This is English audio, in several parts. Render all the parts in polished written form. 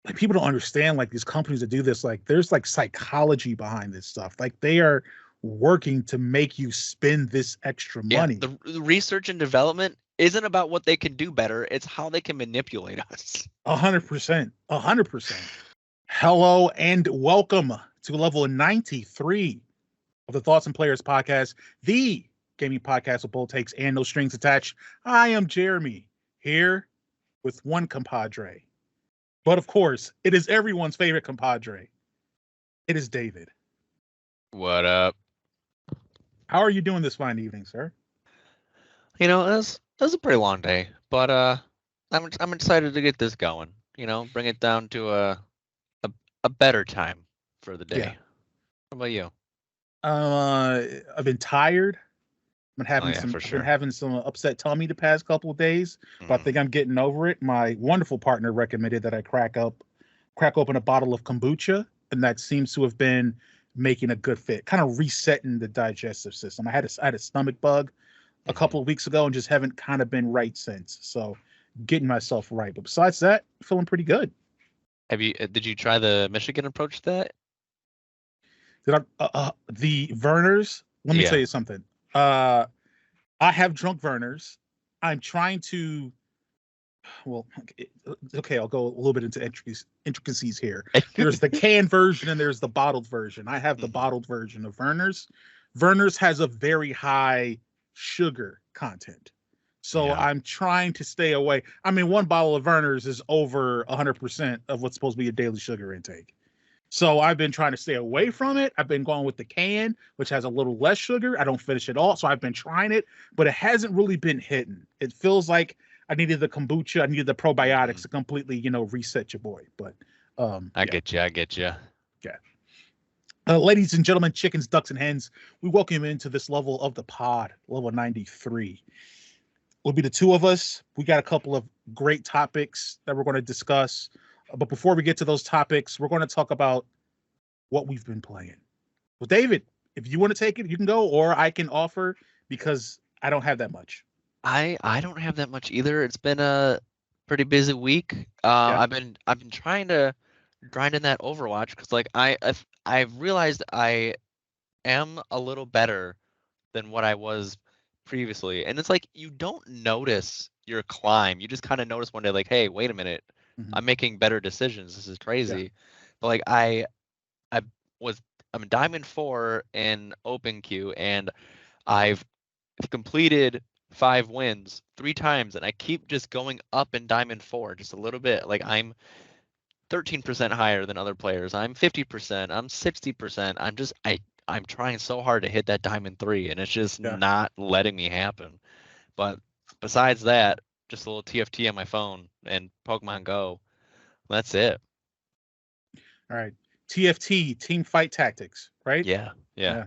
like people don't understand, like these companies that do this, like there's like psychology behind this stuff. Like they are working to make you spend this extra Yeah, money. the research and development isn't about what they can do better. It's how they can manipulate us. 100%. 100%. Hello and welcome to level 93 of the Thoughts and Players podcast, the gaming podcast with bold takes and no strings attached. I am Jeremy, here with one compadre. But of course, it is everyone's favorite compadre. It is David. What up? How are you doing this fine evening, sir? You know, it was a pretty long day, but I'm excited to get this going. You know, bring it down to a better time for the Yeah. day. What about you? I've been tired. Oh yeah, for I've been sure. having some upset tummy the past couple of days, but I think I'm getting over it. My wonderful partner recommended that I crack open a bottle of kombucha, and that seems to have been making a good fit, kind of resetting the digestive system. I had a stomach bug a couple of weeks ago and just haven't kind of been right since. So getting myself right. But besides that, feeling pretty good. Did you try the Michigan approach to that? The Verners? Let me tell Yeah. you something. I have drunk Verners. I'm trying to. Well, okay, I'll go a little bit into intricacies here. There's the canned version and there's the bottled version. I have the bottled version of Verners. Verners has a very high sugar content. So Yeah. I'm trying to stay away. I mean, one bottle of Verners is over 100% of what's supposed to be a daily sugar intake. So I've been trying to stay away from it. I've been going with the can, which has a little less sugar. I don't finish it all. So I've been trying it, but it hasn't really been hitting. It feels like I needed the kombucha. I needed the probiotics to completely, reset your boy. But I get you. I get you. yeah. Ladies and gentlemen, chickens, ducks, and hens, we welcome you into this level of the pod, level 93. Will be the two of us. We got a couple of great topics that we're going to discuss. But before we get to those topics, we're going to talk about what we've been playing. Well, David, if you want to take it, you can go, or I can offer because I don't have that much. I don't have that much either. It's been a pretty busy week. Yeah. I've been trying to grind in that Overwatch because like I've realized I am a little better than what I was previously, and it's like you don't notice your climb. You just kind of notice one day like, hey, wait a minute, I'm making better decisions. This is crazy. Yeah. But like I was I'm Diamond 4 in Open Queue, and I've completed 5 wins 3 times, and I keep just going up in Diamond 4 just a little bit. Like I'm 13% higher than other players. I'm 50%. I'm 60%. I'm trying so hard to hit that Diamond 3, and it's just not letting me happen. But besides that, just a little TFT on my phone and Pokemon Go. That's it. All right. TFT, Team Fight Tactics, right? Yeah. Yeah.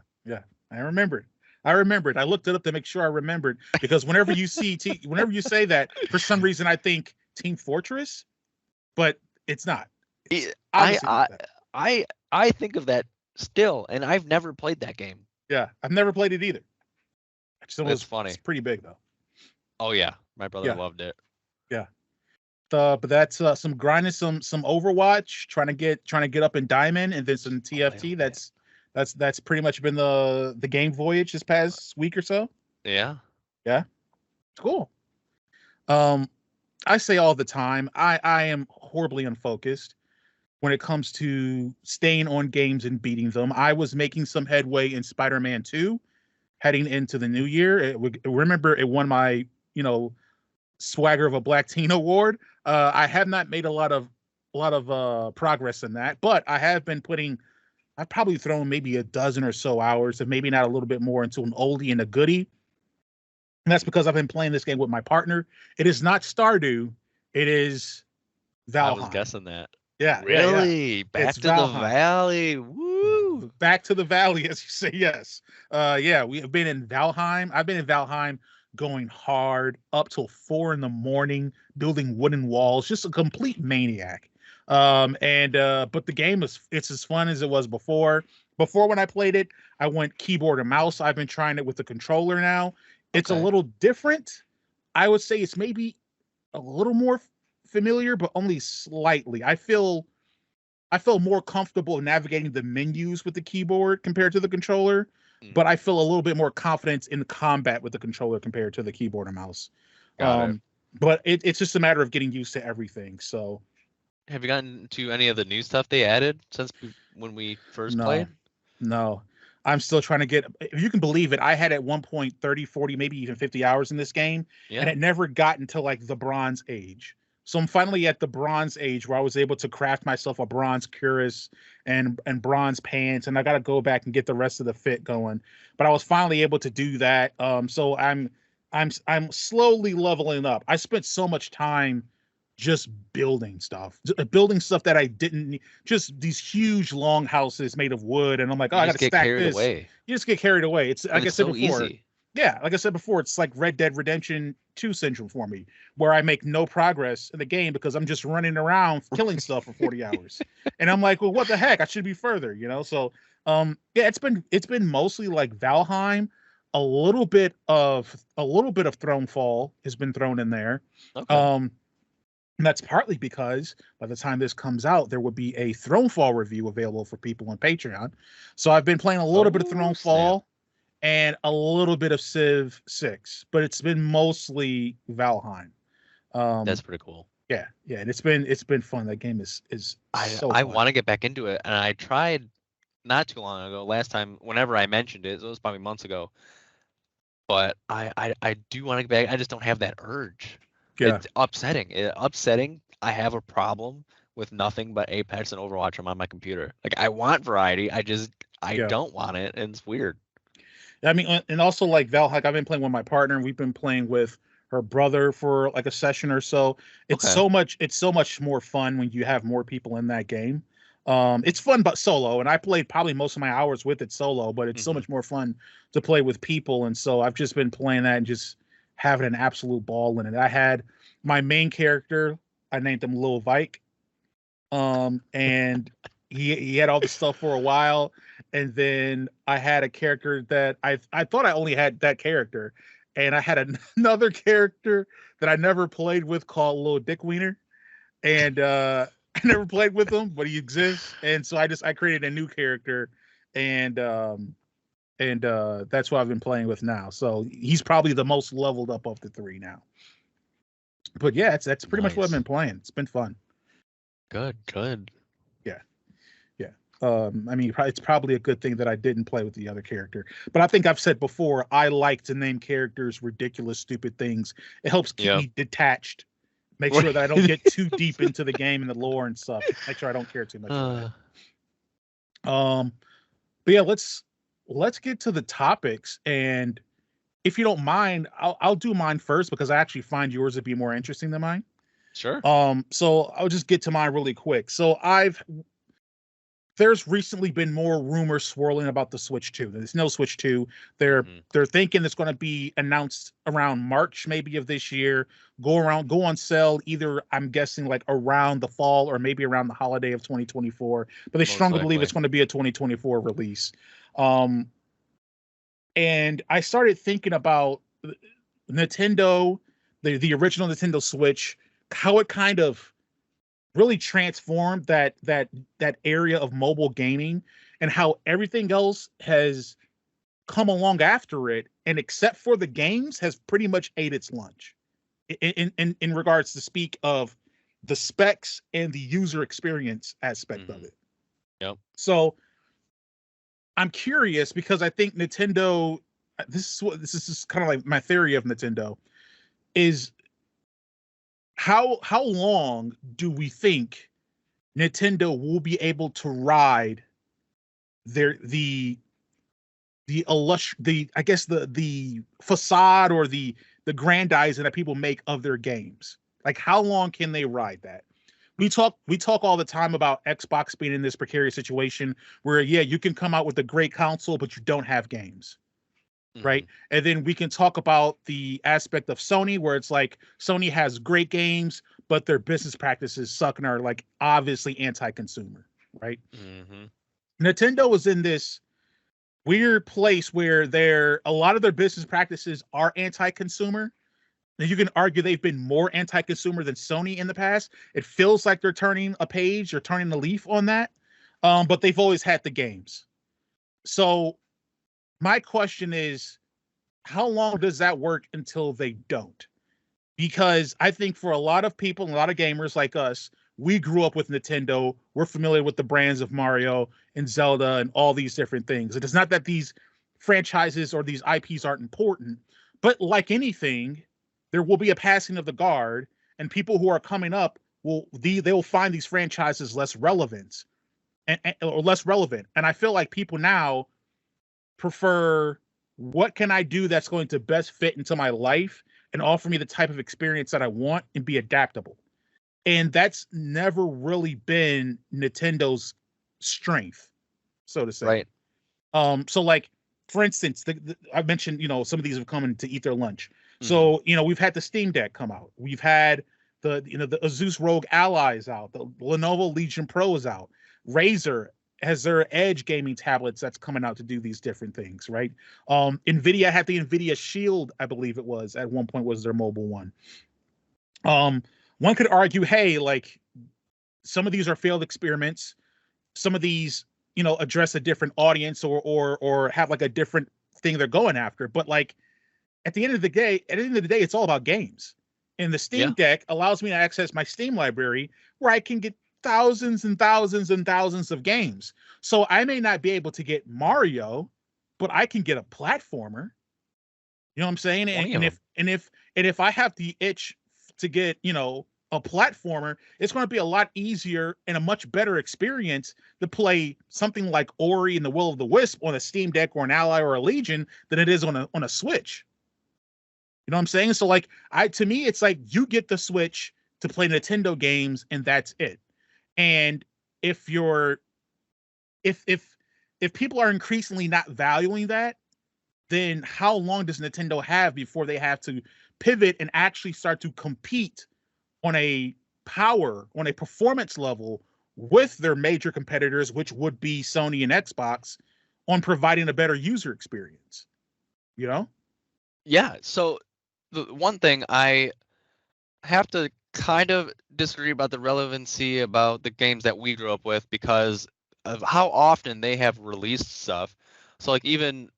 I remember it. I looked it up to make sure I remembered because whenever you whenever you say that, for some reason I think Team Fortress, but it's not. I think of that still, and I've never played that game. Yeah, I've never played it either. It's funny. It's pretty big though. Oh yeah, my brother loved it. Yeah. But that's some grinding, some Overwatch, trying to get up in Diamond, and then some TFT. That's pretty much been the game voyage this past week or so. Yeah. It's cool. I say all the time, I am horribly unfocused when it comes to staying on games and beating them. I was making some headway in Spider-Man 2 heading into the new year. Remember, it won my, Swagger of a Black Teen Award. I have not made a lot of progress in that, but I have been I've probably thrown maybe a dozen or so hours, and maybe not a little bit more, into an oldie and a goodie. And that's because I've been playing this game with my partner. It is not Stardew. It is Valheim. I was guessing that. Yeah. Really? Yeah. Back It's to Valheim. the valley. Woo! Back to the valley, as you say, yes. We have been in Valheim. I've been in Valheim going hard up till 4 a.m, building wooden walls, just a complete maniac. But the game it's as fun as it was before. Before, when I played it, I went keyboard and mouse. I've been trying it with the controller now. It's a little different. I would say it's maybe a little more familiar, but only slightly. I feel more comfortable navigating the menus with the keyboard compared to the controller, but I feel a little bit more confidence in combat with the controller compared to the keyboard and mouse. Got it. But it's just a matter of getting used to everything. So, have you gotten to any of the new stuff they added since when we first played? No. I'm still trying to get, if you can believe it, I had at one point 30, 40, maybe even 50 hours in this game, and it never got until like the Bronze Age. So I'm finally at the Bronze Age where I was able to craft myself a bronze cuirass and bronze pants, and I got to go back and get the rest of the fit going. But I was finally able to do that. So I'm slowly leveling up. I spent so much time just building stuff that I didn't need, just these huge long houses made of wood, and I'm like, oh, I gotta stack this. Away. You just get carried away. It's like I said before. Easy. Yeah, like I said before, it's like Red Dead Redemption 2 syndrome for me, where I make no progress in the game because I'm just running around killing stuff for 40 hours. And I'm like, well, what the heck? I should be further, you know? So yeah, it's been mostly like Valheim. A little bit of Thronefall has been thrown in there. Okay. And that's partly because by the time this comes out, there will be a Thronefall review available for people on Patreon. So I've been playing a little bit of Thronefall and a little bit of Civ 6, but it's been mostly Valheim. That's pretty cool. Yeah, and it's been fun. That game is so fun. I want to get back into it, and I tried not too long ago. Last time, whenever I mentioned it, so it was probably months ago. But I do want to get back. I just don't have that urge. Yeah. It's upsetting. I have a problem with nothing but Apex and Overwatch on my computer. Like, I want variety. I don't want it, and it's weird. I mean, and also like Valheim, I've been playing with my partner, and we've been playing with her brother for like a session or so. It's so much more fun when you have more people in that game. It's fun but solo, and I played probably most of my hours with it solo, but it's so much more fun to play with people. And so I've just been playing that and just having an absolute ball in it. I had my main character, I named him Lil Vike. And he had all the stuff for a while. And then I had a character that I thought I only had that character. And I had another character that I never played with called Lil Dick Wiener. And I never played with him, but he exists. And so I created a new character, and that's what I've been playing with now. So he's probably the most leveled up of the three now. But yeah, that's pretty much what I've been playing. It's been fun. Good. Yeah. I mean, it's probably a good thing that I didn't play with the other character. But I think I've said before, I like to name characters ridiculous, stupid things. It helps keep me detached. Make sure that I don't get too deep into the game and the lore and stuff. Make sure I don't care too much about it. But yeah, let's get to the topics. And if you don't mind, I'll do mine first because I actually find yours to be more interesting than mine. Sure. So I'll just get to mine really quick. So there's recently been more rumors swirling about the Switch 2. There's no Switch 2. They're thinking it's going to be announced around March maybe of this year. Go on sale either, I'm guessing, like around the fall or maybe around the holiday of 2024. But they strongly believe it's going to be a 2024 release. And I started thinking about Nintendo, the original Nintendo Switch, how it kind of really transformed that area of mobile gaming, and how everything else has come along after it, and except for the games has pretty much ate its lunch in regards to speak of the specs and the user experience aspect of it. Yep. So I'm curious because I think Nintendo, this is kind of like my theory of Nintendo, is how long do we think Nintendo will be able to ride the facade or the grandizing that people make of their games? Like, how long can they ride that? We talk all the time about Xbox being in this precarious situation where, yeah, you can come out with a great console, but you don't have games. Right. And then we can talk about the aspect of Sony, where it's like Sony has great games, but their business practices suck and are like obviously anti-consumer. Right. Nintendo is in this weird place where a lot of their business practices are anti-consumer, you can argue they've been more anti-consumer than Sony in the past. It feels like they're turning a page or turning the leaf on that. But they've always had the games. So my question is, how long does that work until they don't? Because I think for a lot of people, a lot of gamers like us, we grew up with Nintendo. We're familiar with the brands of Mario and Zelda and all these different things. It is not that these franchises or these IPs aren't important, but like anything, there will be a passing of the guard, and people who are coming up they will find these franchises less relevant or less relevant. And I feel like people now prefer, what can I do that's going to best fit into my life and offer me the type of experience that I want and be adaptable. And that's never really been Nintendo's strength, so to say. Right. So like, for instance, I mentioned, some of these have come in to eat their lunch. So, we've had the Steam Deck come out. We've had the Asus ROG Allies out. The Lenovo Legion Pro is out. Razer has their Edge gaming tablets that's coming out to do these different things, right? NVIDIA had the NVIDIA Shield, I believe it was, at one point was their mobile one. One could argue, hey, like, some of these are failed experiments. Some of these, address a different audience or have like a different thing they're going after. But like, at the end of the day, it's all about games. And the Steam Deck allows me to access my Steam library where I can get thousands and thousands and thousands of games. So I may not be able to get Mario, but I can get a platformer. You know what I'm saying? And if I have the itch to get, a platformer, it's going to be a lot easier and a much better experience to play something like Ori and the Will of the Wisp on a Steam Deck or an Ally or a Legion than it is on a Switch. You know what I'm saying? So like, to me, it's like you get the Switch to play Nintendo games and that's it. And if people are increasingly not valuing that, then how long does Nintendo have before they have to pivot and actually start to compete on a performance level with their major competitors, which would be Sony and Xbox, on providing a better user experience? Yeah. So the one thing I have to kind of disagree about the relevancy about the games that we grew up with because of how often they have released stuff. So like, even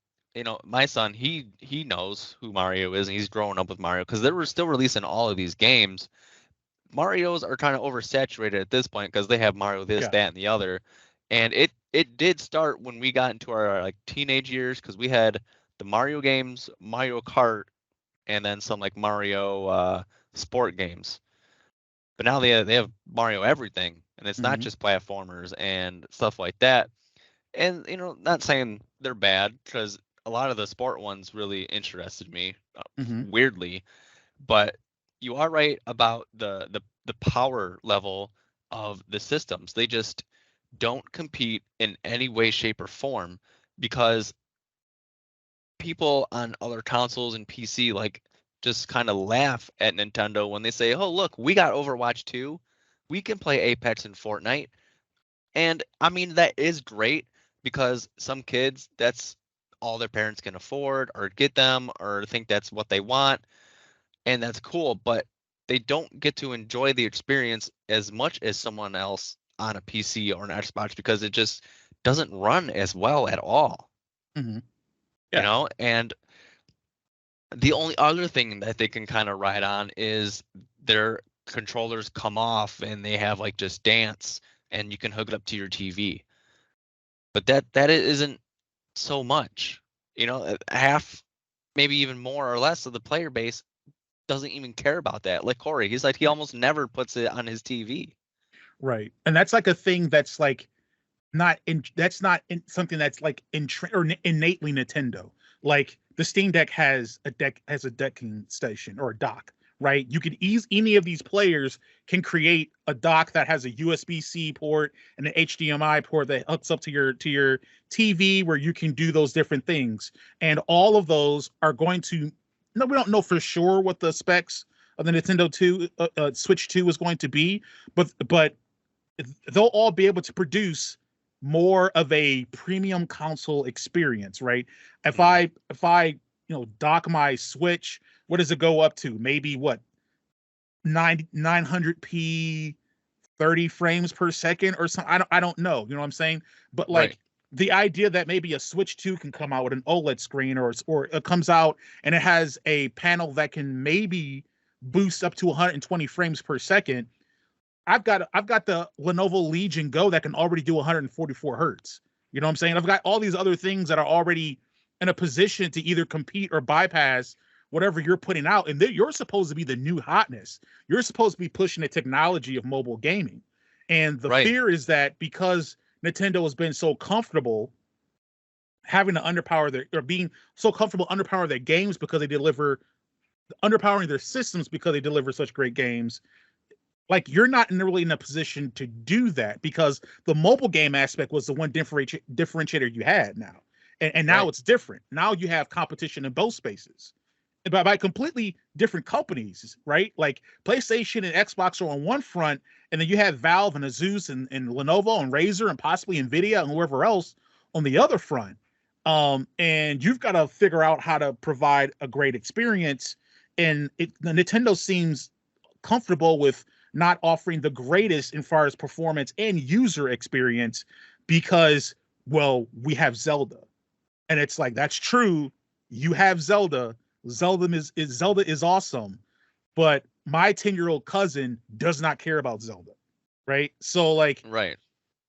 my son, he knows who Mario is and he's growing up with Mario because they were still releasing all of these games. Marios are kind of oversaturated at this point because they have Mario this, that, and the other. And it did start when we got into our like teenage years because we had the Mario games, Mario Kart, and then some like Mario sport games. But now they have Mario everything, and it's not just platformers and stuff like that. And not saying they're bad because a lot of the sport ones really interested me weirdly, but you are right about the power level of the systems. They just don't compete in any way, shape, or form because people on other consoles and PC like just kind of laugh at Nintendo when they say, "Oh, look, we got Overwatch 2. We can play Apex and Fortnite." And I mean, that is great because some kids, that's all their parents can afford or get them or think that's what they want. And that's cool, but they don't get to enjoy the experience as much as someone else on a PC or an Xbox because it just doesn't run as well at all. And the only other thing that they can kind of ride on is their controllers come off and they have like just dance and you can hook it up to your TV. But that isn't so much. Half, maybe even more or less of the player base doesn't even care about that. Like Corey, he's like, he almost never puts it on his TV. Right. And that's like a thing that's like something that's like innately Nintendo. Like the Steam Deck has a decking station or a dock, right? You could any of these players can create a dock that has a USB-C port and an HDMI port that hooks up to your TV where you can do those different things. And all of those are going to, no, we don't know for sure what the specs of the Nintendo Switch 2 is going to be, but they'll all be able to produce more of a premium console experience, right? If I dock my Switch what does it go up to? Maybe what 900p 30 frames per second or something. I don't know. You know what I'm saying? But like Right. the idea that maybe a Switch 2 can come out with an OLED screen or it comes out and it has a panel that can maybe boost up to 120 frames per second. I've got the Lenovo Legion Go that can already do 144 hertz. You know what I'm saying? I've got all these other things that are already in a position to either compete or bypass whatever you're putting out. And you're supposed to be the new hotness. You're supposed to be pushing the technology of mobile gaming. And the Right. fear is that because Nintendo has been so comfortable having to underpower their or being so comfortable underpower their games because they deliver underpowering their systems because they deliver such great games, like you're not really in a position to do that because the mobile game aspect was the one differentiator you had now. And now Right. it's different. Now you have competition in both spaces by completely different companies, right? Like PlayStation and Xbox are on one front, and then you have Valve and Asus and Lenovo and Razer and possibly Nvidia and whoever else on the other front. And you've got to figure out how to provide a great experience. And the Nintendo seems comfortable with not offering the greatest as far as performance and user experience because, well, we have Zelda. And it's like, that's true. You have Zelda. Zelda is awesome, but my 10-year-old cousin does not care about Zelda, right? So like, Right.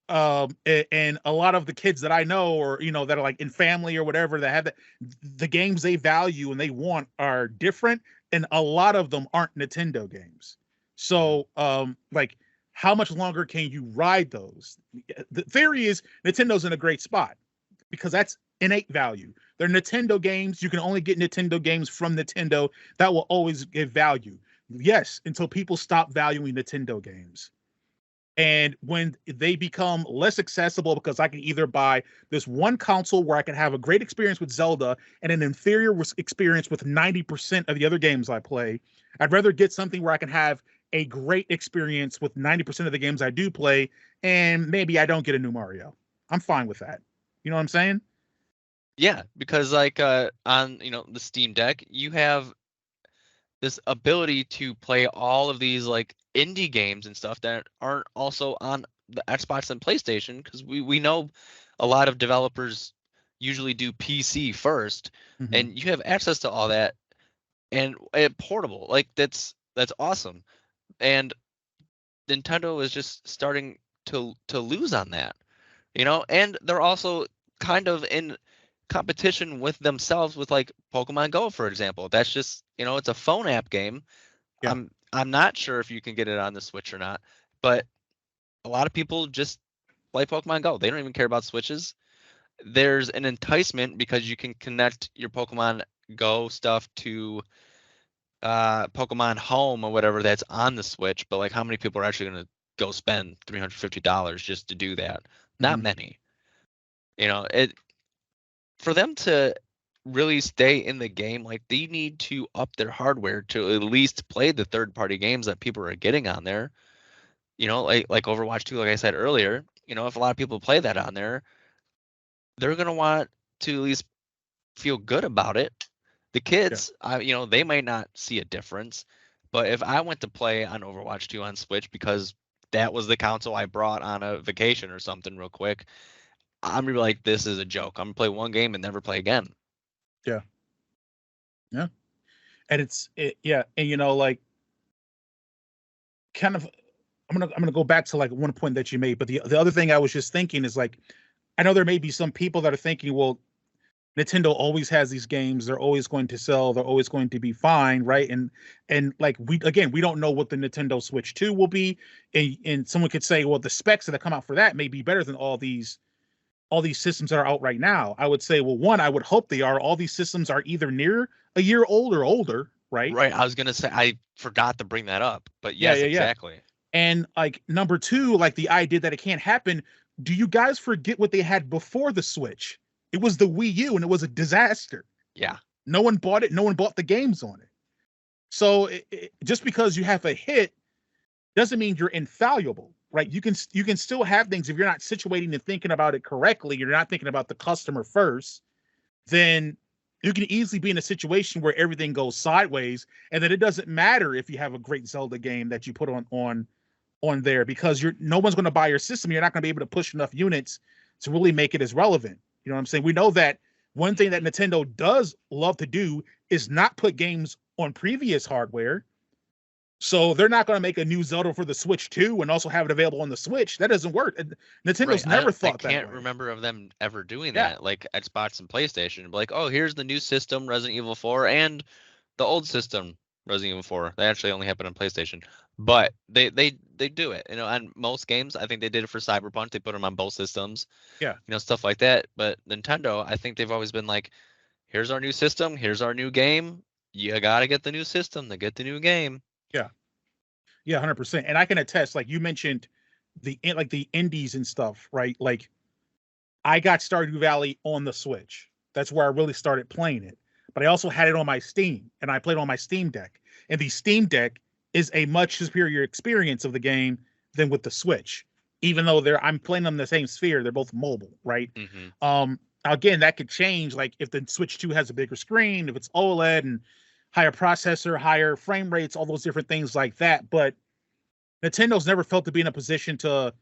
and a lot of the kids that I know, or that are like in family or whatever, that have the games they value and they want are different, and a lot of them aren't Nintendo games. Mhm. So, like, how much longer can you ride those? The theory is Nintendo's in a great spot because that's innate value. They're Nintendo games. You can only get Nintendo games from Nintendo. That will always give value. Yes, until people stop valuing Nintendo games. And when they become less accessible because I can either buy this one console where I can have a great experience with Zelda and an inferior experience with 90% of the other games I play, I'd rather get something where I can have a great experience with 90% of the games I do play, and maybe I don't get a new Mario. I'm fine with that. You know what I'm saying? Yeah, because like on the Steam Deck, you have this ability to play all of these like indie games and stuff that aren't also on the Xbox and PlayStation, because we know a lot of developers usually do PC first, Mm-hmm. and you have access to all that and portable. Like that's awesome. And Nintendo is just starting to lose on that, and they're also kind of in competition with themselves with like Pokemon Go, for example. That's just, it's a phone app game. Yeah. I'm not sure if you can get it on the Switch or not, but a lot of people just play Pokemon Go. They don't even care about Switches. There's an enticement because you can connect your Pokemon Go stuff to Pokemon Home or whatever that's on the Switch, but like how many people are actually going to go spend $350 just to do that? Not Mm-hmm. many. It for them to really stay in the game, like they need to up their hardware to at least play the third party games that people are getting on there. Like Overwatch 2, like I said earlier, if a lot of people play that on there, they're gonna want to at least feel good about it. The Yeah. kids, they might not see a difference, but if I went to play on Overwatch 2 on Switch because that was the console I brought on a vacation or something real quick, I'm gonna be like, this is a joke. I'm gonna play one game and never play again. Yeah. Yeah. And yeah. And like kind of I'm gonna go back to like one point that you made, but the other thing I was just thinking is like I know there may be some people that are thinking, well, Nintendo always has these games, they're always going to sell, they're always going to be fine, right? And like we don't know what the Nintendo Switch 2 will be. And someone could say, well, the specs that come out for that may be better than all these systems that are out right now. I would say, well, one, I would hope they are. All these systems are either near a year old or older, right? Right. I was gonna say I forgot to bring that up, but Yeah, yes, yeah, yeah. exactly. And like number two, like the idea that it can't happen. Do you guys forget what they had before the Switch? It was the Wii U and it was a disaster. Yeah. No one bought it. No one bought the games on it. So just because you have a hit doesn't mean you're infallible, right? You can still have things if you're not situating and thinking about it correctly. You're not thinking about the customer first. Then you can easily be in a situation where everything goes sideways, and then it doesn't matter if you have a great Zelda game that you put on there, because no one's going to buy your system. You're not going to be able to push enough units to really make it as relevant. You know what I'm saying? We know that one thing that Nintendo does love to do is not put games on previous hardware. So they're not going to make a new Zelda for the Switch 2 and also have it available on the Switch. That doesn't work. Nintendo's never thought that way. I can't remember of them ever doing Yeah. that, like Xbox and PlayStation. Like, oh, here's the new system, Resident Evil 4, and the old system, Resident Evil 4. That actually only happened on PlayStation, but they do it. You know, on most games, I think they did it for Cyberpunk. They put them on both systems. Yeah. You know, stuff like that. But Nintendo, I think they've always been like, here's our new system, here's our new game. You gotta get the new system to get the new game. Yeah. Yeah, 100%. And I can attest, like you mentioned, the indies and stuff, right? Like, I got Stardew Valley on the Switch. That's where I really started playing it. But I also had it on my Steam, and I played on my Steam Deck. And the Steam Deck is a much superior experience of the game than with the Switch, even though I'm playing them in the same sphere. They're both mobile, right? Mm-hmm. Again, that could change. Like if the Switch 2 has a bigger screen, if it's OLED and higher processor, higher frame rates, all those different things like that. But Nintendo's never felt to be in a position to,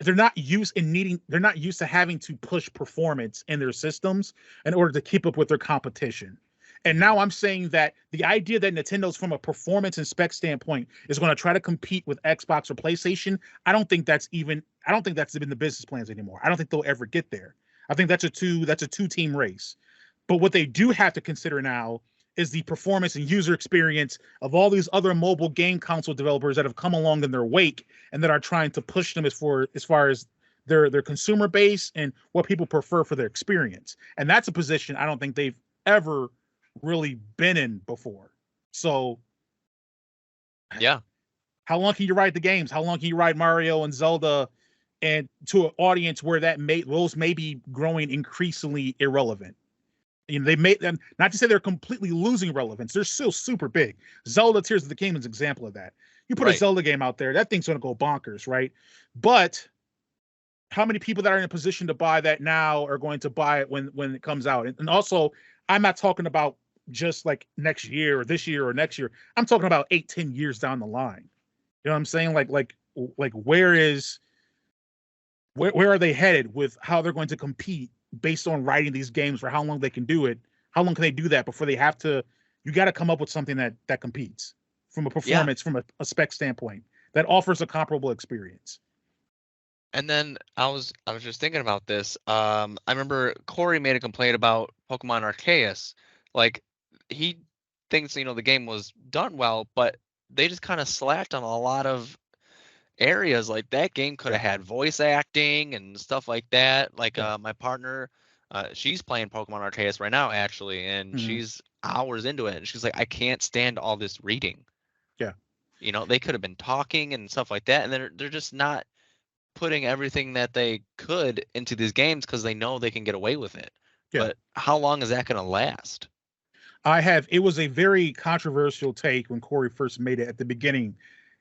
they're not used to having to push performance in their systems in order to keep up with their competition. And now I'm saying that the idea that Nintendo's from a performance and spec standpoint is going to try to compete with Xbox or PlayStation, I don't think that's been the business plans anymore. I don't think they'll ever get there. I think that's a two-team race. But what they do have to consider now is the performance and user experience of all these other mobile game console developers that have come along in their wake and that are trying to push them as far as their consumer base and what people prefer for their experience. And that's a position I don't think they've ever really been in before. So yeah, how long can you ride the games? How long can you ride Mario and Zelda, and to an audience where those may be growing increasingly irrelevant? You know, they made them, not to say they're completely losing relevance. They're still super big. Zelda Tears of the Kingdom is an example of that. You put a Zelda game out there, that thing's going to go bonkers, right? But how many people that are in a position to buy that now are going to buy it when it comes out? And also, I'm not talking about just like next year or this year or next year. I'm talking about 8-10 years down the line. You know what I'm saying? Like where are they headed with how they're going to compete based on writing these games, for how long they can do it? How long can they do that before they have to? You got to come up with something that competes from a performance, from a spec standpoint, that offers a comparable experience. And then I was just thinking about this. I remember Corey made a complaint about Pokemon Arceus. Like, he thinks, the game was done well, but they just kind of slacked on a lot of areas. Like, that game could have had voice acting and stuff like that. Like, my partner, she's playing Pokemon Arceus right now, actually, and she's hours into it, and she's like, I can't stand all this reading. Yeah. They could have been talking and stuff like that, and they're just not putting everything that they could into these games because they know they can get away with it. Yeah. But how long is that going to last? It was a very controversial take when Corey first made it at the beginning,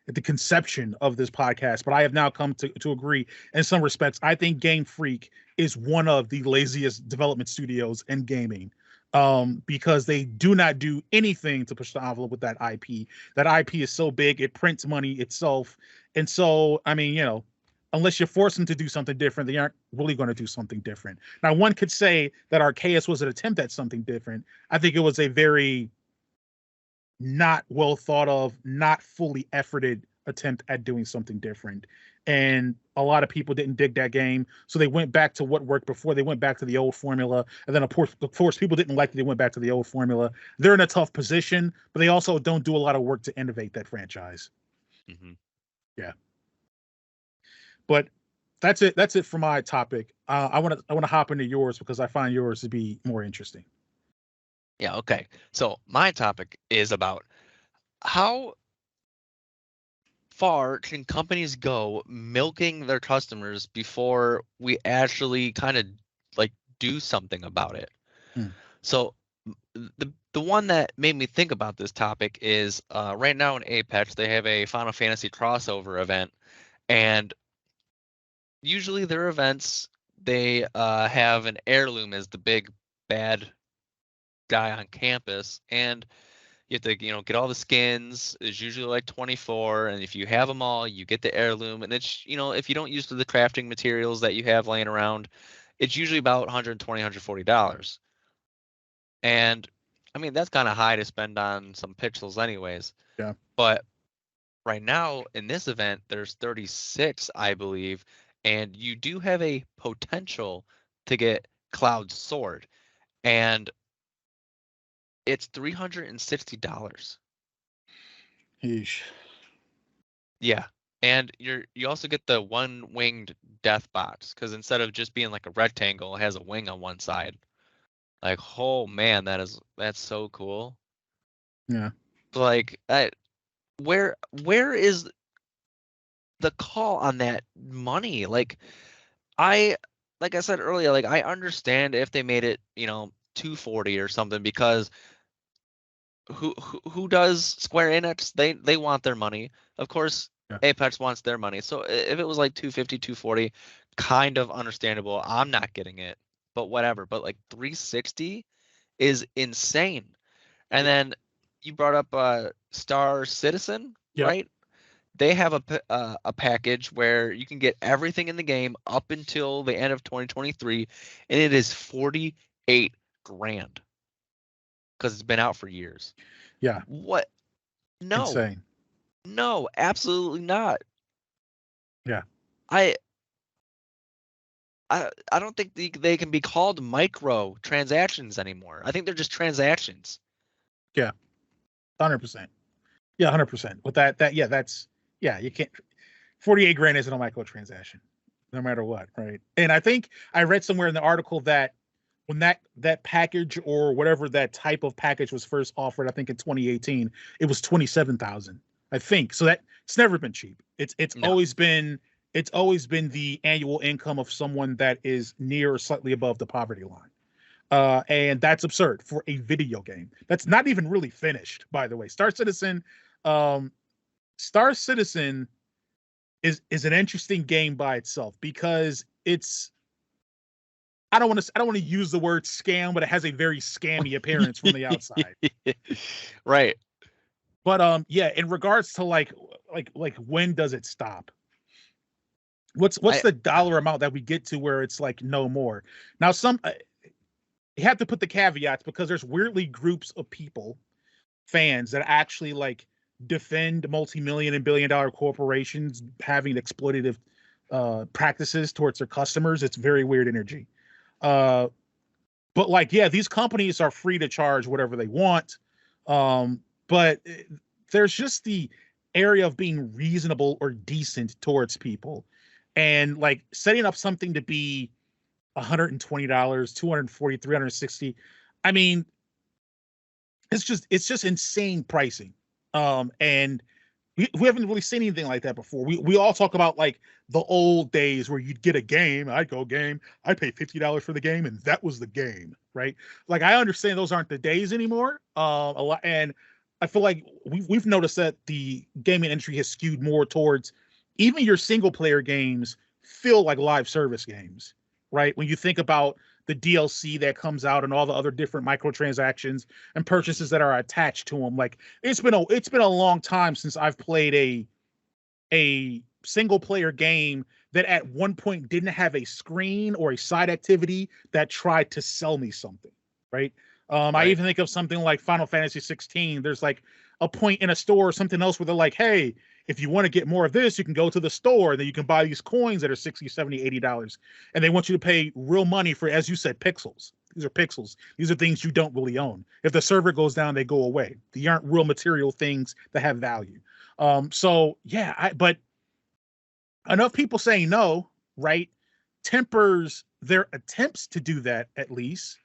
at the conception of this podcast, but I have now come to agree in some respects. I think Game Freak is one of the laziest development studios in gaming, because they do not do anything to push the envelope with that IP. That IP is so big, it prints money itself. And so, I mean, unless you force them to do something different, they aren't really going to do something different. Now, one could say that Arceus was an attempt at something different. I think it was a very not well thought of, not fully efforted attempt at doing something different. And a lot of people didn't dig that game. So they went back to what worked before. They went back to the old formula. And then, of course, people didn't like that they went back to the old formula. They're in a tough position, but they also don't do a lot of work to innovate that franchise. Mm-hmm. Yeah. But that's it. That's it for my topic. I want to hop into yours because I find yours to be more interesting. Yeah. Okay. So my topic is about how far can companies go milking their customers before we actually kind of like do something about it. So the one that made me think about this topic is right now in Apex they have a Final Fantasy crossover event, and usually their events, they have an heirloom as the big bad guy on campus, and you have to, get all the skins. It's usually like 24, and if you have them all, you get the heirloom. And it's, if you don't use the crafting materials that you have laying around, it's usually about $120, $140. And I mean, that's kind of high to spend on some pixels anyways. Yeah. But right now in this event, there's 36, I believe, and you do have a potential to get Cloud's sword, and it's $360. Yeesh. Yeah. And you also get the one-winged death box, because instead of just being like a rectangle, it has a wing on one side. Like, oh man, that's so cool. Yeah. Like, where is the call on that money? Like I said earlier, like I understand if they made it, 240 or something, because who does Square Enix? They want their money. Of course, Yeah. Apex wants their money. So if it was like 250, 240, kind of understandable. I'm not getting it, but whatever. But like 360 is insane. And then you brought up Star Citizen, Yep. right? They have a package where you can get everything in the game up until the end of 2023, and it is 48 grand because it's been out for years. Yeah. What? No. Insane. No, absolutely not. Yeah. I don't think they can be called micro transactions anymore. I think they're just transactions. Yeah. 100%. Yeah, 100%. With you can't. 48 grand isn't a microtransaction, no matter what, right? And I think I read somewhere in the article that when that package or whatever that type of package was first offered, I think in 2018, it was 27,000. I think so. That it's never been cheap. It's No. always been the annual income of someone that is near or slightly above the poverty line. And that's absurd for a video game. That's not even really finished, by the way. Star Citizen is an interesting game by itself because it's I don't want to use the word scam, but it has a very scammy appearance from the outside. Right. But in regards to like when does it stop? What's the dollar amount that we get to where it's like no more? Now you have to put the caveats because there's weirdly groups of people, fans that actually like defend multi-million and billion-dollar corporations having exploitative practices towards their customers. It's very weird energy. But like, yeah, these companies are free to charge whatever they want. But there's just the area of being reasonable or decent towards people, and like setting up something to be $120, $240, $360. I mean, it's just insane pricing. And we haven't really seen anything like that before. We all talk about like the old days where you'd get a game. I'd go game. I'd pay $50 for the game, and that was the game, right? Like I understand those aren't the days anymore. A lot, and I feel like we've noticed that the gaming industry has skewed more towards even your single player games feel like live service games, right? When you think about the DLC that comes out and all the other different microtransactions and purchases that are attached to them. Like it's been a long time since I've played a single player game that at one point didn't have a screen or a side activity that tried to sell me something, right? Right. I even think of something like Final Fantasy 16. There's like a point in a store or something else where they're like, hey, if you want to get more of this, you can go to the store. Then you can buy these coins that are $60, $70, $80. And they want you to pay real money for, as you said, pixels. These are pixels. These are things you don't really own. If the server goes down, they go away. They aren't real material things that have value. So yeah, but enough people saying no, right, tempers their attempts to do that at least.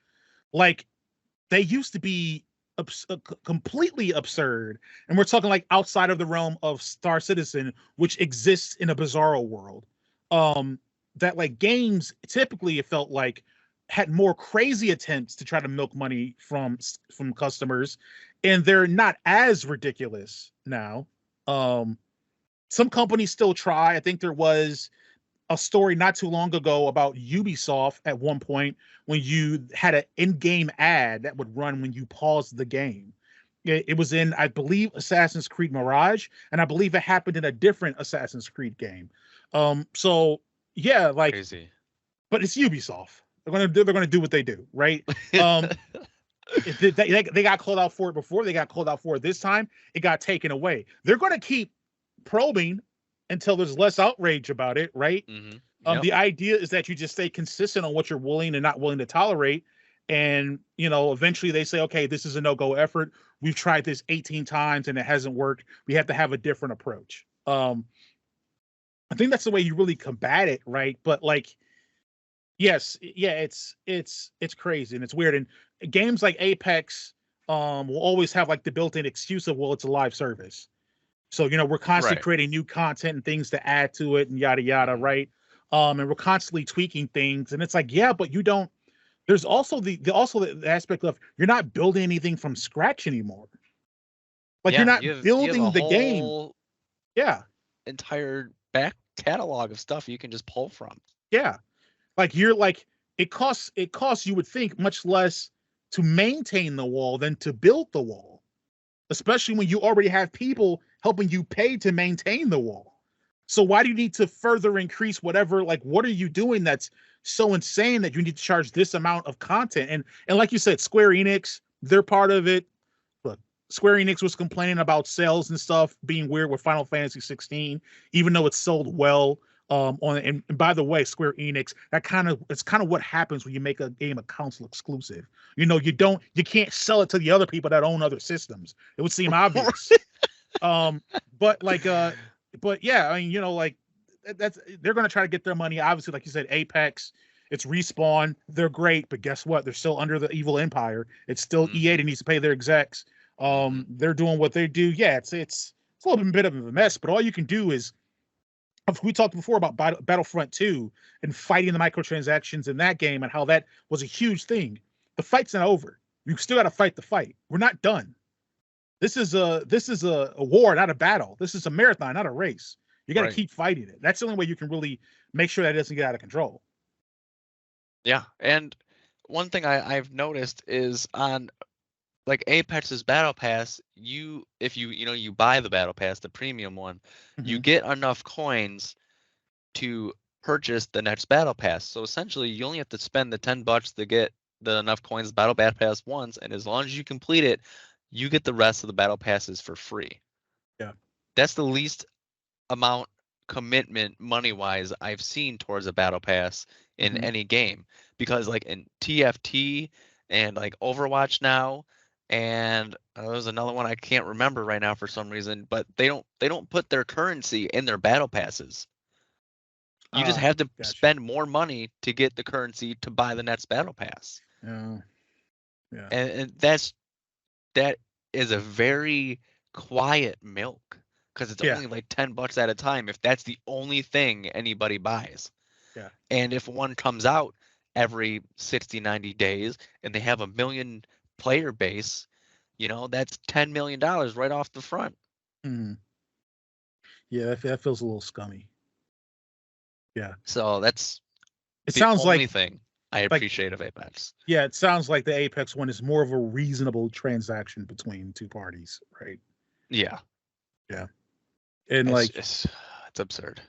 Like they used to be completely absurd, and we're talking like outside of the realm of Star Citizen, which exists in a bizarro world. That like games typically it felt like had more crazy attempts to try to milk money from customers, and they're not as ridiculous now. Some companies still try. I think there was a story not too long ago about Ubisoft at one point when you had an in-game ad that would run when you paused the game. It was in, I believe, Assassin's Creed Mirage, and I believe it happened in a different Assassin's Creed game. So yeah, like, Crazy. but it's Ubisoft. They're gonna do what they do, right? Um, they got called out for it before. They got called out for it this time. It got taken away. They're gonna keep probing until there's less outrage about it, right? Mm-hmm. Yep. The idea is that you just stay consistent on what you're willing and not willing to tolerate. And, eventually they say, okay, this is a no-go effort. We've tried this 18 times and it hasn't worked. We have to have a different approach. I think that's the way you really combat it, right? But like, yes, yeah, it's crazy and it's weird. And games like Apex will always have like the built-in excuse of, well, it's a live service. So, we're constantly creating new content and things to add to it and yada, yada, right? And we're constantly tweaking things. And it's like, yeah, but you don't, there's also the aspect of you're not building anything from scratch anymore. Like you're not building the game. Yeah. Entire back catalog of stuff you can just pull from. Yeah. Like you're like, it costs, you would think, much less to maintain the wall than to build the wall. Especially when you already have people helping you pay to maintain the wall. So why do you need to further increase whatever? Like, what are you doing that's so insane that you need to charge this amount of content? And like you said, Square Enix, they're part of it. Look, Square Enix was complaining about sales and stuff being weird with Final Fantasy 16, even though it's sold well. And by the way, Square Enix, it's kind of what happens when you make a game a console exclusive. You can't sell it to the other people that own other systems. It would seem obvious. But yeah, I mean, like they're going to try to get their money. Obviously, like you said, Apex, it's Respawn. They're great, but guess what? They're still under the evil empire. It's still EA that needs to pay their execs. They're doing what they do. Yeah, it's a little bit of a mess, but all you can do is, we talked before about Battlefront 2 and fighting the microtransactions in that game and how that was a huge thing. The fight's not over. You still got to fight the fight. We're not done. This is a war, not a battle. This is a marathon, not a race. You got to keep fighting it. That's the only way you can really make sure that it doesn't get out of control. Yeah, and one thing I've noticed is on like Apex's Battle Pass, if you buy the Battle Pass, the premium one, you get enough coins to purchase the next Battle Pass. So essentially, you only have to spend the $10 to get the enough coins Battle Pass once, and as long as you complete it, you get the rest of the Battle Passes for free. Yeah, that's the least amount commitment money-wise I've seen towards a Battle Pass in any game, because like in TFT and like Overwatch now. And there's another one I can't remember right now for some reason, but they don't put their currency in their battle passes. You just have to spend more money to get the currency to buy the next battle pass. Yeah. And that is a very quiet milk, because it's only like $10 at a time if that's the only thing anybody buys. Yeah. And if one comes out every 60, 90 days and they have a million player base, that's $10 million right off the front. Yeah, that feels a little scummy. Yeah. So that's the only thing I appreciate of Apex. Yeah, it sounds like the Apex one is more of a reasonable transaction between two parties, right? Yeah. Yeah. And it's absurd.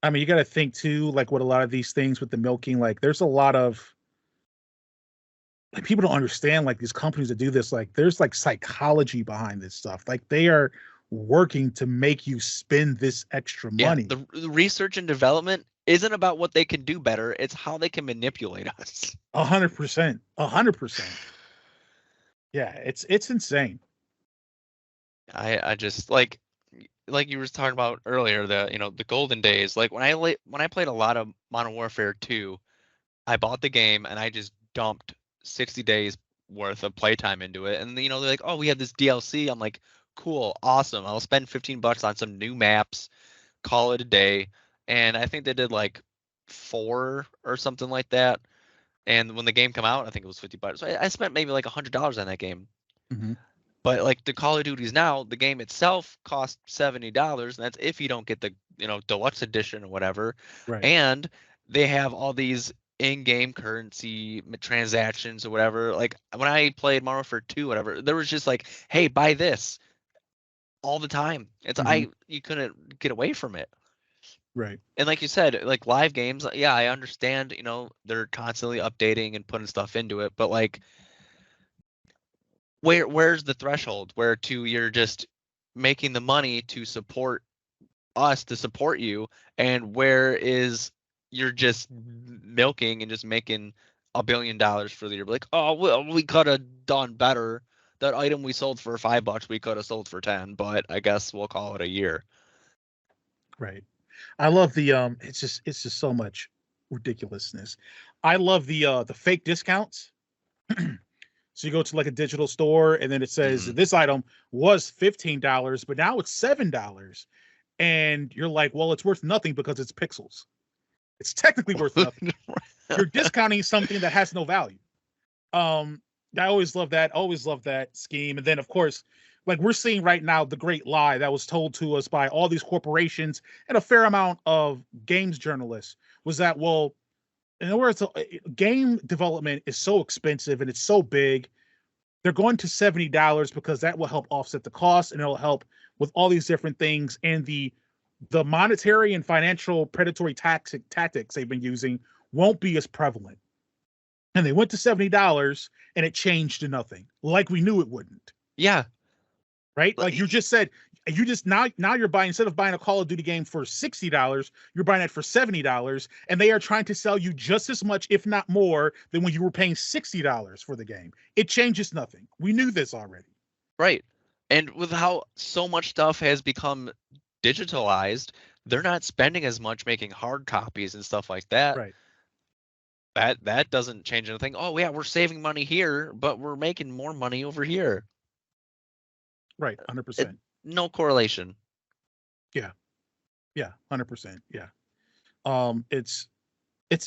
I mean, you got to think too, like with a lot of these things with the milking, like there's a lot of, like, people don't understand, like these companies that do this, like there's like psychology behind this stuff. Like they are working to make you spend this extra money. The research and development isn't about what they can do better. It's how they can manipulate us. 100%. 100%. Yeah, it's insane. I just like you were talking about earlier, the golden days. Like when I played a lot of Modern Warfare 2, I bought the game and I just dumped 60 days worth of playtime into it. And they're like, oh, we have this DLC. I'm like, cool, awesome. I'll spend $15 on some new maps, call it a day. And I think they did like 4 or something like that. And when the game came out, I think it was $50. So I spent maybe like $100 on that game. But like the Call of Duties now, the game itself costs $70, and that's if you don't get the deluxe edition or whatever. Right. And they have all these in-game currency transactions or whatever. Like when I played Modern Warfare 2, whatever, there was just like, hey, buy this all the time. It's Mhm. you couldn't get away from it. Right. And like you said, like live games, yeah, I understand, they're constantly updating and putting stuff into it, but like where's the threshold where you're just making the money to support us to support you, and where is you're just milking and just making $1 billion for the year? Like, oh well, we could have done better. That item we sold for $5 we could have sold for 10, but I guess we'll call it a year. Right. I love the it's just so much ridiculousness. I love the fake discounts. So you go to like a digital store and then it says Mhm. this item was $15, but now it's $7. And you're like, well, it's worth nothing because it's pixels. It's technically worth nothing. You're discounting something that has no value. I always love that. Always love that scheme. And then of course, like we're seeing right now, the great lie that was told to us by all these corporations and a fair amount of games journalists was that, well, in order to game development is so expensive and it's so big, they're going to $70 because that will help offset the cost and it'll help with all these different things. And the monetary and financial predatory tactics they've been using won't be as prevalent. And they went to $70 and it changed to nothing, like we knew it wouldn't. Yeah. Right? Like you just said, you just now you're buying, instead of buying a Call of Duty game for $60, you're buying it for $70, and they are trying to sell you just as much, if not more, than when you were paying $60 for the game. It changes nothing. We knew this already. Right. And with how so much stuff has become digitalized, they're not spending as much making hard copies and stuff like that. Right. That doesn't change anything. Oh yeah, we're saving money here, but we're making more money over here. Right. It, 100%. no correlation. Yeah. Yeah. 100%. Yeah. It's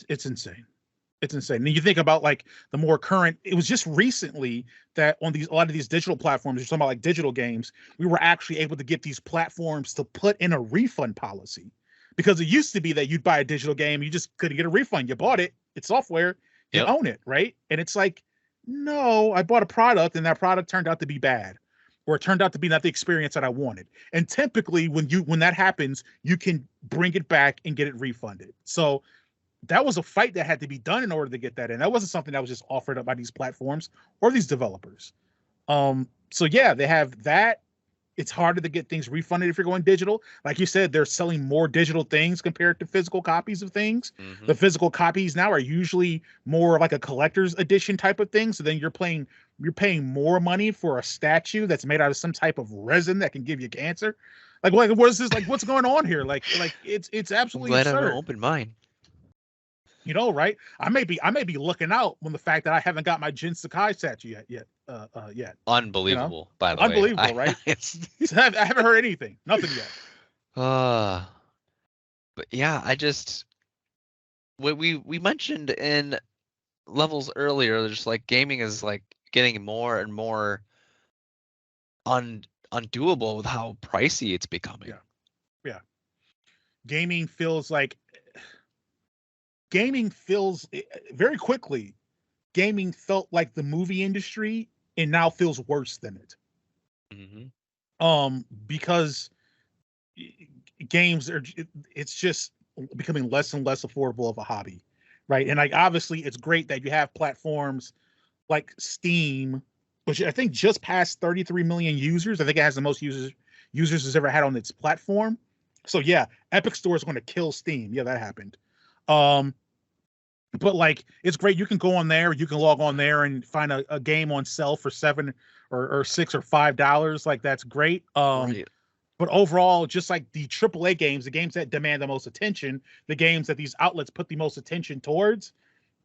insane. It's insane. And you think about like the more current, it was just recently that on a lot of these digital platforms, you're talking about like digital games, we were actually able to get these platforms to put in a refund policy. Because it used to be that you'd buy a digital game, you just couldn't get a refund. You bought it, it's software, you Yep. own it, right? And it's like, no, I bought a product and that product turned out to be bad. Or it turned out to be not the experience that I wanted. And typically when that happens, you can bring it back and get it refunded. So that was a fight that had to be done in order to get that in. That wasn't something that was just offered up by these platforms or these developers. So yeah, they have that. It's harder to get things refunded if you're going digital. Like you said, they're selling more digital things compared to physical copies of things. Mm-hmm. The physical copies now are usually more like a collector's edition type of thing. So then you're paying more money for a statue that's made out of some type of resin that can give you cancer. Like what is this? Like what's going on here? Like it's I'm absolutely glad I have an absurd. open mind. Right? I may be looking out on the fact that I haven't got my Jin Sakai statue yet. Unbelievable, by the way. Unbelievable, right? It's I haven't heard anything, nothing yet. but yeah, I just what we mentioned in levels earlier, just like gaming is like getting more and more undoable with how pricey it's becoming. Yeah, yeah. Gaming feels like gaming feels very quickly. Gaming felt like the movie industry, and now feels worse than it. Mm-hmm. Because games are, it's just becoming less and less affordable of a hobby, right? And like obviously it's great that you have platforms like Steam, which I think just passed 33 million users. I think it has the most users has ever had on its platform. So yeah, Epic Store is going to kill Steam. Yeah, that happened. um but like it's great, you can go on there, you can log on there and find a game on sale for $7 or $6 or $5. Like that's great. Right. But overall, just like the AAA games, the games that demand the most attention, the games that these outlets put the most attention towards,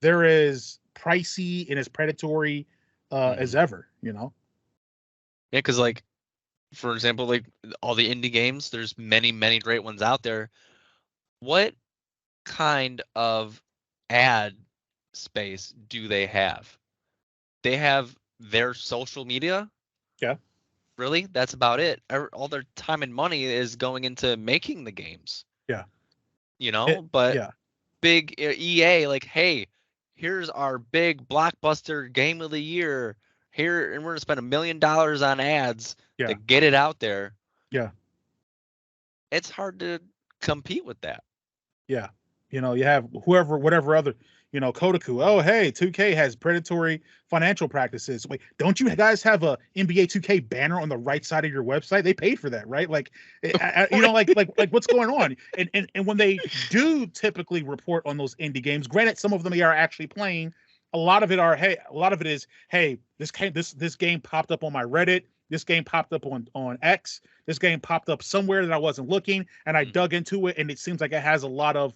they're as pricey and as predatory as Mm-hmm. ever. Yeah, because like for example, like all the indie games, there's many great ones out there. What kind of ad space do they have? They have their social media. Yeah. really, that's about it. All their time and money is going into making the games. Yeah. But Yeah. big EA, like, hey, here's our big blockbuster game of the year here, and we're gonna spend $1 million on ads to Yeah. get it out there. Yeah. It's hard to compete with that. Yeah. You have whatever other, Kotaku. Oh, hey, 2K has predatory financial practices. Wait, don't you guys have a NBA 2K banner on the right side of your website? They paid for that, right? Like, like what's going on? And when they do typically report on those indie games, granted, some of them they are actually playing. A lot of it is, hey, this game popped up on my Reddit. This game popped up on X. This game popped up somewhere that I wasn't looking, and I dug into it, and it seems like it has a lot of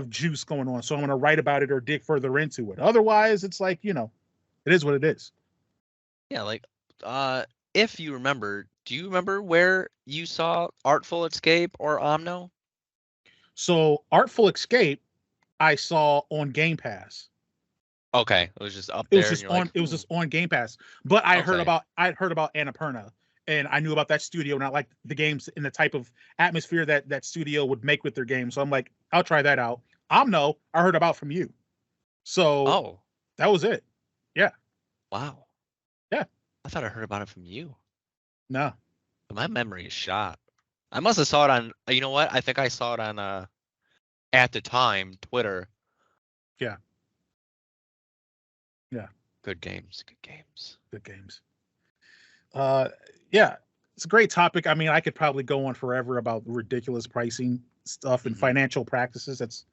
juice going on. So I'm going to write about it or dig further into it. Otherwise, it's like, it is what it is. Yeah, like, if you remember, do you remember where you saw Artful Escape or Omno? So Artful Escape, I saw on Game Pass. Okay, it was just up It there. was just and on. like, It was just on Game Pass. But I heard Okay. about Annapurna, and I knew about that studio, and I liked the games and the type of atmosphere that studio would make with their games. So I'm like, I'll try that out. Omno, I heard about from you. So Oh, that was it. Yeah. wow. Yeah. I thought I heard about it from you. No. My memory is shot. I must have saw it on. You know what? I think I saw it on at the time Twitter. Yeah. Yeah. Good games. Good games. Good games. Yeah, it's a great topic. I mean, I could probably go on forever about ridiculous pricing stuff and financial practices that's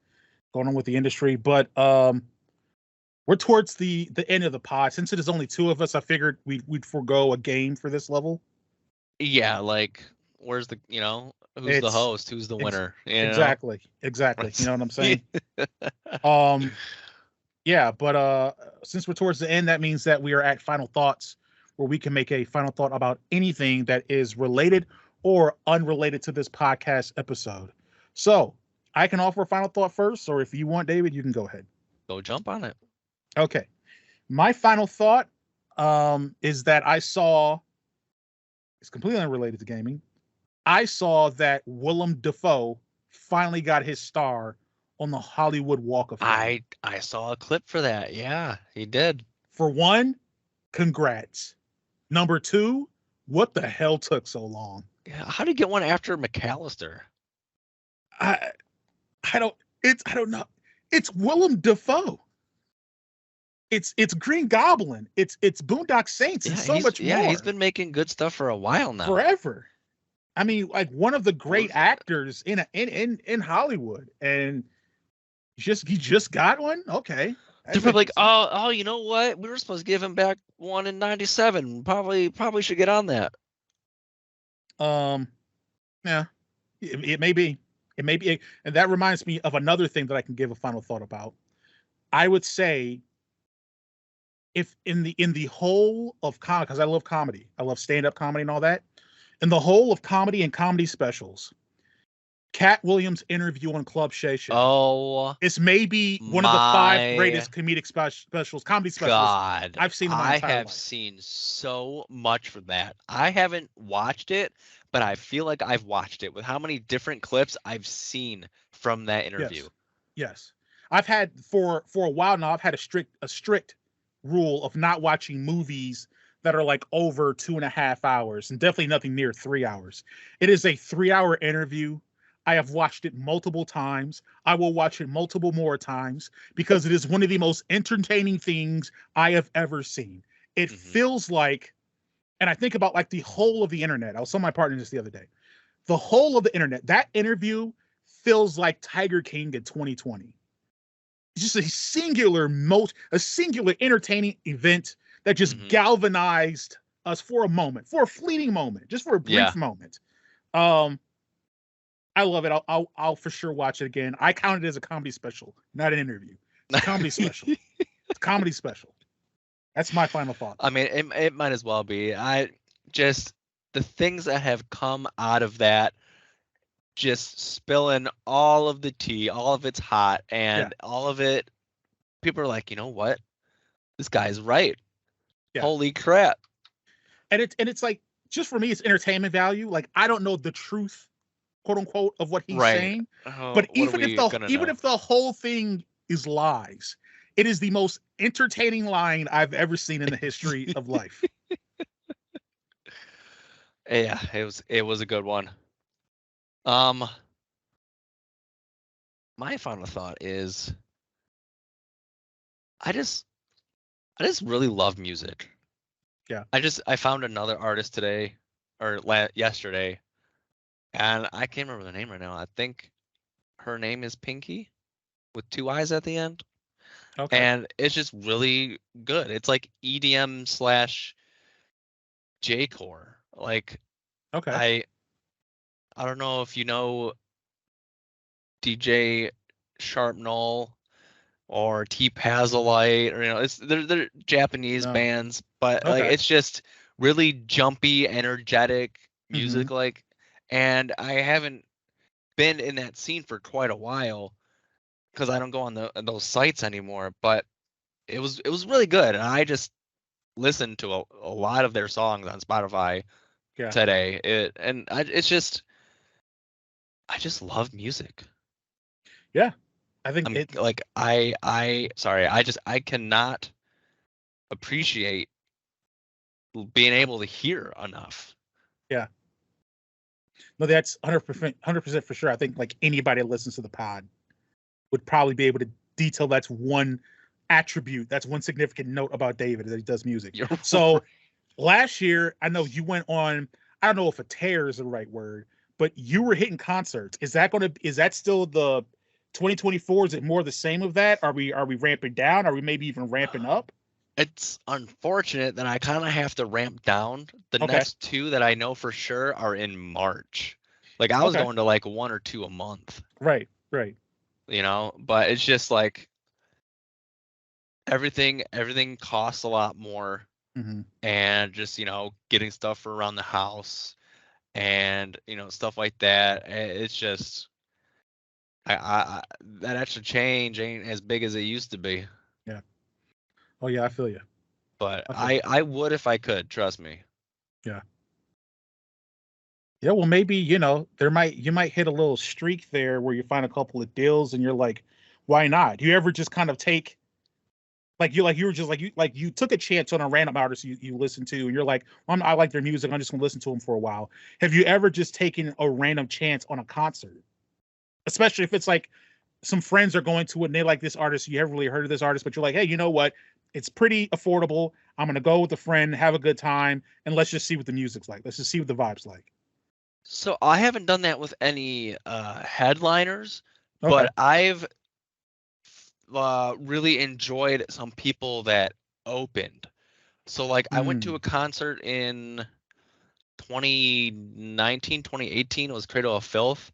going on with the industry, but we're towards the end of the pod. Since it is only two of us, I figured we'd forego a game for this level. Yeah, like, where's the who's the host? Who's the winner? Exactly. You know what I'm saying? Yeah, but since we're towards the end, that means that we are at final thoughts, where we can make a final thought about anything that is related or unrelated to this podcast episode. So I can offer a final thought first, or if you want, David, you can go ahead. Go jump on it. Okay. My final thought is that it's completely unrelated to gaming. I saw that Willem Dafoe finally got his star on the Hollywood Walk of Fame. I saw a clip for that. Yeah, he did. For one, congrats. Number two, what the hell took so long? Yeah, how did he get one after McAllister? I don't know. It's Willem Dafoe. It's Green Goblin. It's Boondock Saints and so much more. Yeah, he's been making good stuff for a while now. Forever. I mean, like one of the great actors in Hollywood, and he just got one. Okay. They're probably like, oh, you know what? We were supposed to give him back one in '97. Probably should get on that. Yeah, it may be. It may be, and that reminds me of another thing that I can give a final thought about. I would say, if in the whole of comedy, because I love comedy, I love stand-up comedy and all that, in the whole of comedy and comedy specials, Cat Williams' interview on Club Shay Shay. Oh, it's maybe one of the 5 greatest comedic specials, comedy specials I've seen in my entire life. I have seen so much from that. I haven't watched it, but I feel like I've watched it with how many different clips I've seen from that interview. Yes. I've had for a while now, I've had a strict rule of not watching movies that are like over 2.5 hours, and definitely nothing near 3 hours. It is a 3-hour interview. I have watched it multiple times. I will watch it multiple more times because it is one of the most entertaining things I have ever seen. It feels like, and I think about like the whole of the internet. I was telling my partner this the other day. The whole of the internet, that interview feels like Tiger King in 2020. It's just a singular entertaining event that just galvanized us for a moment, for a fleeting moment, just for a brief moment. I love it. I'll for sure watch it again. I count it as a comedy special, not an interview. It's a comedy special. It's a comedy special. That's my final thought. I mean, it might as well be. The things that have come out of that, just spilling all of the tea, all of it's hot, and all of it, people are like, you know what? This guy's right. Yeah. Holy crap. And it's like, just for me, it's entertainment value. Like I don't know the truth, quote unquote, of what he's Right. saying. But What are we gonna know? if the whole thing is lies, it is the most entertaining line I've ever seen in the history of life. Yeah, it was a good one. My final thought is I just really love music. Yeah. I found another artist today or yesterday, and I can't remember the name right now. I think her name is Pinky with 2 eyes at the end. Okay. And it's just really good. It's like EDM slash J-core. Like Okay. I don't know if you know DJ Sharp Null or T Pazolite, or they're Japanese No. bands, but like Okay. it's just really jumpy, energetic Mm-hmm. music. Like, and I haven't been in that scene for quite a while because I don't go on those sites anymore. But it was really good, and I just listened to a lot of their songs on Spotify Yeah. today. I just love music. Yeah. I think I'm it. like sorry, I cannot appreciate being able to hear enough. Yeah. No, that's 100% for sure. I think like anybody that listens to the pod would probably be able to detail that's one attribute, that's one significant note about David that he does music. You're So last year, I know you went on. I don't know if a tear is the right word, but you were hitting concerts. Is that still the 2024? Is it more the same of that? Are we ramping down? Are we maybe even ramping up? It's unfortunate that I kind of have to ramp down. The Okay. next 2 that I know for sure are in March. Like I was Okay. going to like 1 or 2 a month, Right. Right. but it's just like everything costs a lot more, Mm-hmm. and just getting stuff for around the house and stuff like that. It's just that extra change ain't as big as it used to be. Yeah. Oh yeah, I feel you. But I feel you. I would if I could, trust me. Yeah. Yeah, well, maybe you might hit a little streak there where you find a couple of deals and you're like, why not? Do you ever just kind of take you were just like you took a chance on a random artist you listen to and you're like, well, I like their music, I'm just gonna listen to them for a while. Have you ever just taken a random chance on a concert, especially if it's like some friends are going to it and they like this artist, you haven't really heard of this artist, but you're like, hey, you know what? It's pretty affordable. I'm gonna go with a friend, have a good time, and let's just see what the music's like. Let's just see what the vibe's like. So I haven't done that with any headliners, Okay. but I've really enjoyed some people that opened. So like I went to Mm. a concert in 2019, 2018. It was Cradle of Filth,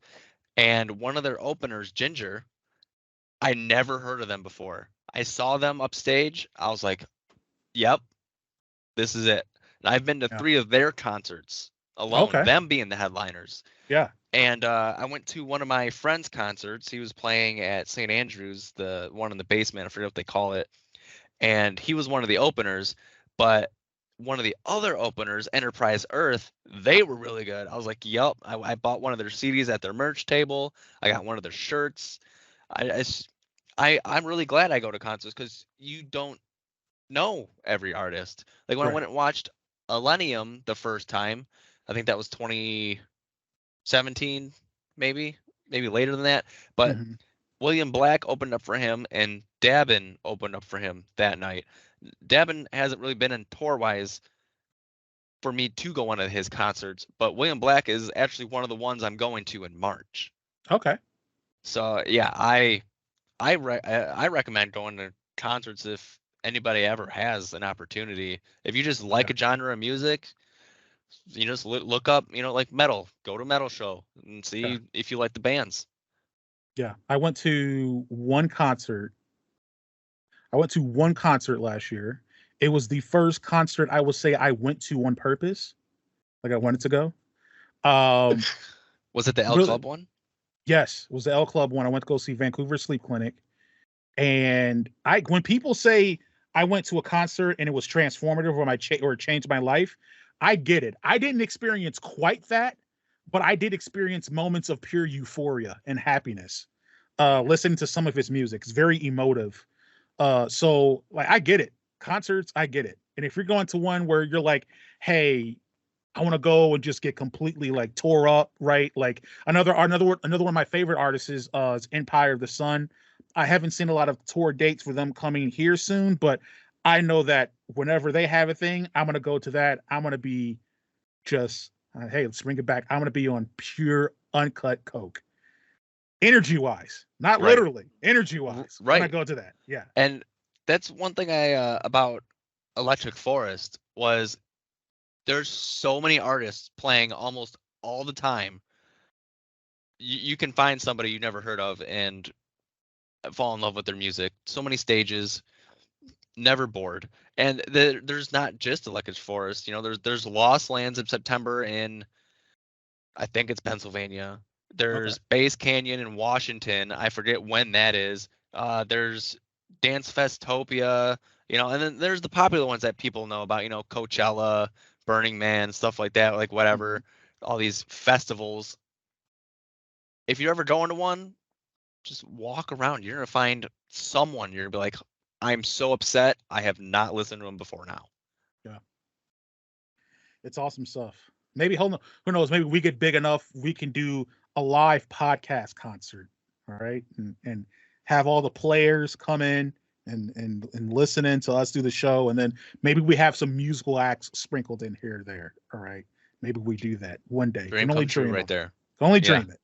and one of their openers, Ginger, I never heard of them before. I saw them upstage. I was like, "Yep, this is it." And I've been to Yeah. 3 of their concerts alone, Okay. them being the headliners. Yeah. And I went to one of my friend's concerts. He was playing at St. Andrews, the one in the basement. I forget what they call it. And he was one of the openers, but one of the other openers, Enterprise Earth, they were really good. I was like, "Yup." I bought one of their CDs at their merch table. I got one of their shirts. I'm really glad I go to concerts because you don't know every artist. Like when I Right. went and watched Millennium the first time, I think that was 2017, maybe later than that. But Hmm. William Black opened up for him, and Dabin opened up for him that night. Dabin hasn't really been in tour wise for me to go on to his concerts, but William Black is actually one of the ones I'm going to in March. Okay. So yeah, I recommend going to concerts if anybody ever has an opportunity. If you just like Yeah. a genre of music, you just look up, like metal. Go to a metal show and Yeah. see if you like the bands. Yeah. I went to one concert last year. It was the first concert I would say I went to on purpose. Like I wanted to go. Um, Was it the L really, Club one? yes, it was the L Club one. I went to go see Vancouver Sleep Clinic. And when people say I went to a concert and it was transformative or or it changed my life, I get it. I didn't experience quite that, but I did experience moments of pure euphoria and happiness. Listening to some of his music, it's very emotive. So like I get it. Concerts, I get it. And if you're going to one where you're like, hey, I want to go and just get completely like tore up, right? Like another one of my favorite artists is Empire of the Sun. I haven't seen a lot of tour dates for them coming here soon, but I know that whenever they have a thing, I'm gonna go to that. I'm gonna be just hey, let's bring it back. I'm gonna be on pure uncut coke, energy wise, not Right. literally, energy wise. Right. When I go to that, yeah. And that's one thing I about Electric Forest was there's so many artists playing almost all the time. You can find somebody you never heard of and fall in love with their music. So many stages, never bored. And there's not just Electric Forest. You know, there's Lost Lands in September in, I think it's Pennsylvania. There's Bass Canyon in Washington. I forget when that is. There's Dance Festopia, you know, and then there's the popular ones that people know about, you know, Coachella, Burning Man, stuff like that, like whatever, all these festivals. If you're ever going to one, just walk around. You're going to find someone. You're going to be like, I'm so upset. I have not listened to him before now. Yeah. It's awesome stuff. Maybe, who knows? Maybe we get big enough, we can do a live podcast concert. All right. And have all the players come in and listen in to us do the show. And then maybe we have some musical acts sprinkled in here or there. All right. Maybe we do that one day. Dream come true right there. Can only dream it.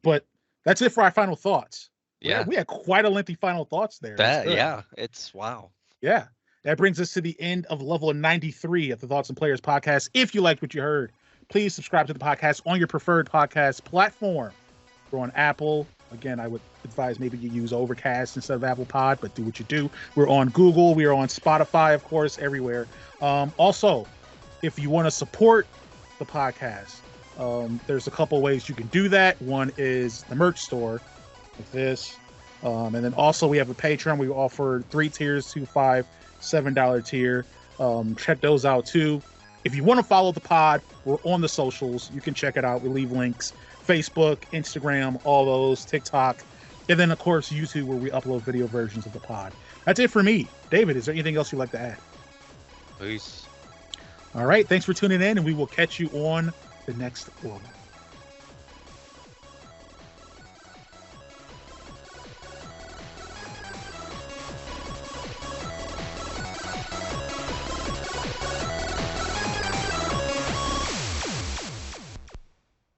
But that's it for our final thoughts. Yeah. We had quite a lengthy final thoughts there. Yeah. It's wow. Yeah. That brings us to the end of level 93 of the Thoughts and Players podcast. If you liked what you heard, please subscribe to the podcast on your preferred podcast platform. We're on Apple. Again, I would advise maybe you use Overcast instead of Apple Pod, but do what you do. We're on Google. We are on Spotify, of course, everywhere. Also, if you want to support the podcast, there's a couple ways you can do that. One is the merch store with this. And then also we have a Patreon. We offer 3 tiers, $2, $5, $7 tier. Check those out too. If you want to follow the pod, we're on the socials. You can check it out. We leave links. Facebook, Instagram, all those, TikTok, and then of course YouTube, where we upload video versions of the pod. That's it for me. David, is there anything else you'd like to add? Peace. All right, thanks for tuning in, and we will catch you on the next one.